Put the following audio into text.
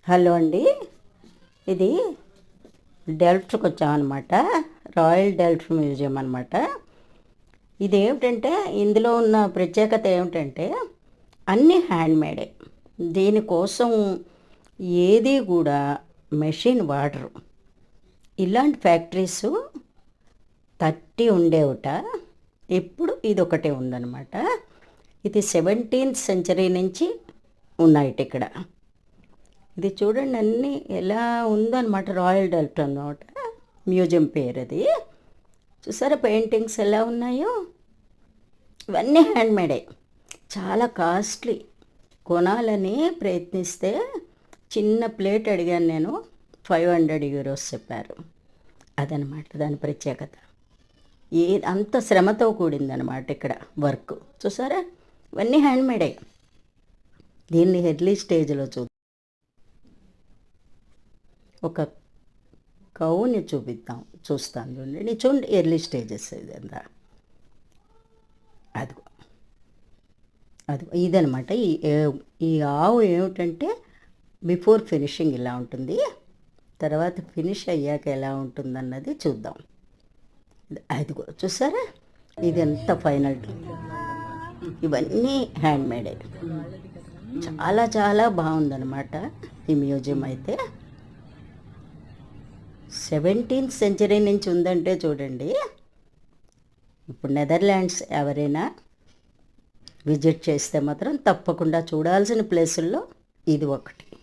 Hello అండి, ఇది డెల్ఫ్ట్కి వచ్చామన్నమాట. రాయల్ డెల్ఫ్ట్ మ్యూజియం అనమాట. ఇది ఏమిటంటే, ఇందులో ఉన్న ప్రత్యేకత ఏమిటంటే అన్నీ హ్యాండ్మేడే. దీనికోసం ఏది కూడా మెషిన్ వాడరు. ఇలాంటి ఫ్యాక్టరీస్ 30 ఉండేవట. ఇప్పుడు ఇది ఒకటే ఉందన్నమాట. ఇది 17th సెంచరీ నుంచి ఉన్నాయి ఇక్కడ. ఇది చూడండి, అన్నీ ఎలా ఉందన్నమాట. రాయల్ డెల్ఫ్ట్ అన్నమాట మ్యూజియం పేరు అది. చూసారా పెయింటింగ్స్ ఎలా ఉన్నాయో. ఇవన్నీ హ్యాండ్మేడే, చాలా కాస్ట్లీ. కొనాలని ప్రయత్నిస్తే చిన్న ప్లేట్ అడిగాను నేను, 500 euros చెప్పారు. అదనమాట దాని ప్రత్యేకత. అంత శ్రమతో కూడిందనమాట ఇక్కడ వర్క్. చూసారా, ఇవన్నీ హ్యాండ్మేడే. దీన్ని ఎర్లీ స్టేజ్లో ఒక కౌని చూస్తాను చూడండి. చూడండి, ఎర్లీ స్టేజెస్ ఇదంతా. అదిగో ఇదనమాట. ఈ ఆవు ఏమిటంటే బిఫోర్ ఫినిషింగ్ ఇలా ఉంటుంది, తర్వాత ఫినిష్ అయ్యాక ఎలా ఉంటుందన్నది చూద్దాం. అదిగో చూసారా, ఇది ఎంత ఫైనల్. ఇవన్నీ హ్యాండ్మేడే. చాలా చాలా బాగుందన్నమాట ఈ మ్యూజియం అయితే. 17th సెంచరీ నుంచి ఉందంటే చూడండి. ఇప్పుడు నెదర్లాండ్స్ ఎవరైనా విజిట్ చేస్తే మాత్రం తప్పకుండా చూడాల్సిన ప్లేసుల్లో ఇది ఒకటి.